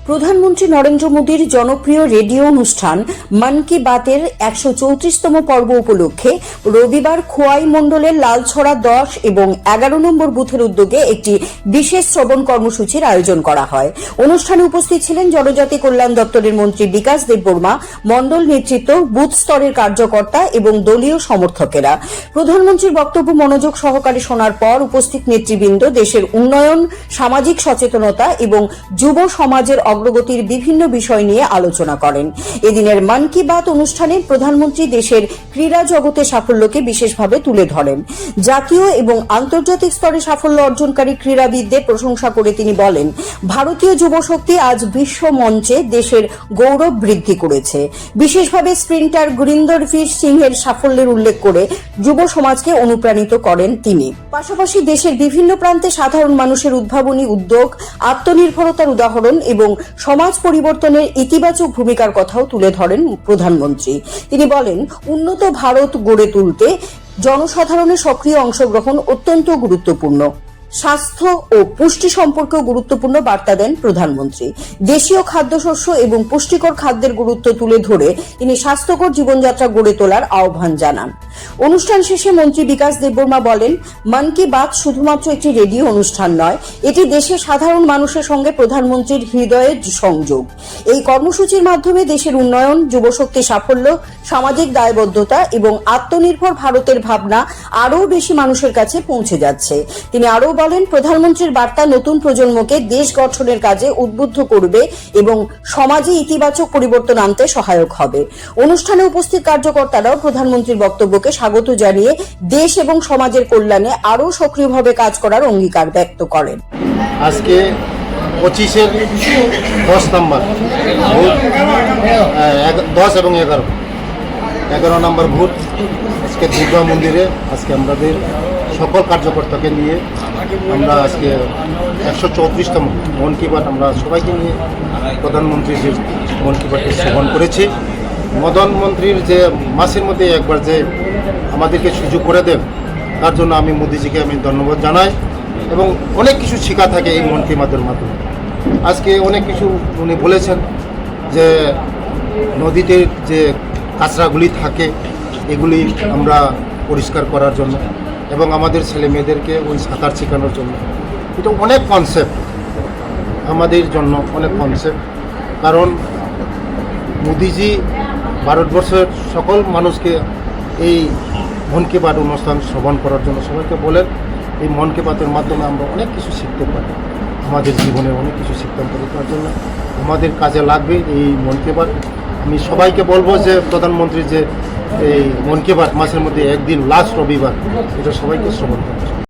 প্রধানমন্ত্রী নরেন্দ্র মোদীর জনপ্রিয় রেডিও অনুষ্ঠান মন কি বাতের ১৩৪তম পর্ব উপলক্ষে রবিবার খোয়াই মণ্ডলের লালছড়া ১০ এবং ১১ নম্বর বুথের উদ্যোগে একটি বিশেষ শ্রবণ কর্মসূচির আয়োজন করা হয়। অনুষ্ঠানে উপস্থিত ছিলেন জনজাতি কল্যাণ দপ্তরের মন্ত্রী বিকাশ দেববর্মা, মণ্ডল নেতৃত্ব, বুথ স্তরের কার্যকর্তা এবং দলীয় সমর্থকেরা। প্রধানমন্ত্রীর বক্তব্য মনোযোগ সহকারে শোনার পর উপস্থিত নেতৃবৃন্দ দেশের উন্নয়ন, সামাজিক সচেতনতা এবং যুব সমাজের অগ্রগতির বিভিন্ন বিষয় নিয়ে আলোচনা করেন। এদিনের মন কি বাত অনুষ্ঠানে প্রধানমন্ত্রী দেশের ক্রীড়া জগতের সাফল্যকে বিশেষভাবে তুলে ধরেন। জাতীয় এবং আন্তর্জাতিক স্তরে সাফল্য অর্জনকারী ক্রীড়াবিদদের প্রশংসা করে তিনি বলেন, ভারতীয় যুবশক্তি আজ বিশ্ব মঞ্চে দেশের গৌরব বৃদ্ধি করেছে। বিশেষভাবে স্প্রিন্টার গুরিন্দর বীর সিংহের সাফল্যের উল্লেখ করে যুব সমাজকে অনুপ্রাণিত করেন তিনি। পাশাপাশি দেশের বিভিন্ন প্রান্তে সাধারণ মানুষের উদ্ভাবনী উদ্যোগ, আত্মনির্ভরতার উদাহরণ এবং সমাজ পরিবর্তনের ইতিবাচক ভূমিকার কথাও তুলে ধরেন প্রধানমন্ত্রী। তিনি বলেন, উন্নত ভারত গড়ে তুলতে জনসাধারণের সক্রিয় অংশগ্রহণ অত্যন্ত গুরুত্বপূর্ণ। স্বাস্থ্য ও পুষ্টি সম্পর্কেও গুরুত্বপূর্ণ বার্তা দেন প্রধানমন্ত্রী। দেশীয় খাদ্যশস্য এবং পুষ্টিকর খাদ্যের গুরুত্ব তুলে ধরে তিনি স্বাস্থ্যকর জীবনযাত্রা গড়ে তোলার আহ্বান জানান। অনুষ্ঠান শেষে মন্ত্রী বিকাশ দেববর্মা বলেন, মন কি বাত শুধুমাত্র একটি রেডিও অনুষ্ঠান নয়, এটি দেশের সাধারণ মানুষের সঙ্গে প্রধানমন্ত্রীর হৃদয়ের সংযোগ। এই কর্মসূচির মাধ্যমে দেশের উন্নয়ন, যুবশক্তির সাফল্য, সামাজিক দায়বদ্ধতা এবং আত্মনির্ভর ভারতের ভাবনা আরও বেশি মানুষের কাছে পৌঁছে যাচ্ছে। তিনি আরও বলেন, প্রধানমন্ত্রীর বার্তা নতুন প্রজন্মকে দেশ গঠনের কাজে উদ্বুদ্ধ করবে এবং সমাজে ইতিবাচক পরিবর্তন আনতে সহায়ক হবে। অনুষ্ঠানে উপস্থিত কার্যকর্তারাও প্রধানমন্ত্রীর বক্তব্যকে স্বাগত জানিয়ে দেশ এবং সমাজের কল্যাণে আরও সক্রিয়ভাবে কাজ করার অঙ্গীকার ব্যক্ত করেন। আজকে 25-এর 10 নম্বর ভোট, 10 এবং 11 নম্বর ভোট আজকে দুর্গা মন্দিরে আজকে আমাদের সকল কার্যকর্তাকে নিয়ে আমরা আজকে 134তম মন কি বাত আমরা সবাইকে নিয়ে প্রধানমন্ত্রীর যে মন কি বাতকে শ্রবণ করেছি। প্রধানমন্ত্রীর যে মাসের মধ্যে একবার যে আমাদেরকে সুযোগ করে দেন, তার জন্য আমি মোদিজিকে ধন্যবাদ জানাই এবং অনেক কিছু শেখা থাকে এই মন কি বাতের মাধ্যমে। আজকে অনেক কিছু উনি বলেছেন যে নদীতে যে কাঁচরাগুলি থাকে এগুলি আমরা পরিষ্কার করার জন্য এবং আমাদের ছেলে মেয়েদেরকে ওই সাঁতার শেখানোর জন্য। এটা অনেক কনসেপ্ট আমাদের জন্য, অনেক কনসেপ্ট। কারণ মোদিজি ভারতবর্ষের সকল মানুষকে এই মন কি বাত অনুষ্ঠান শ্রবণ করার জন্য সবাইকে বলেন। এই মন কি বাতের মাধ্যমে আমরা অনেক কিছু শিখতে পারি, আমাদের জীবনে অনেক কিছু শিখতে পারি। তার জন্য আমাদের কাজে লাগবে এই মন কি বাত। আমি সবাইকে বলবো যে প্রধানমন্ত্রী যে এই মন কি বাত মাসের মধ্যে একদিন লাস্ট রবিবার, এটা সবাইকে শ্রবণ করতে।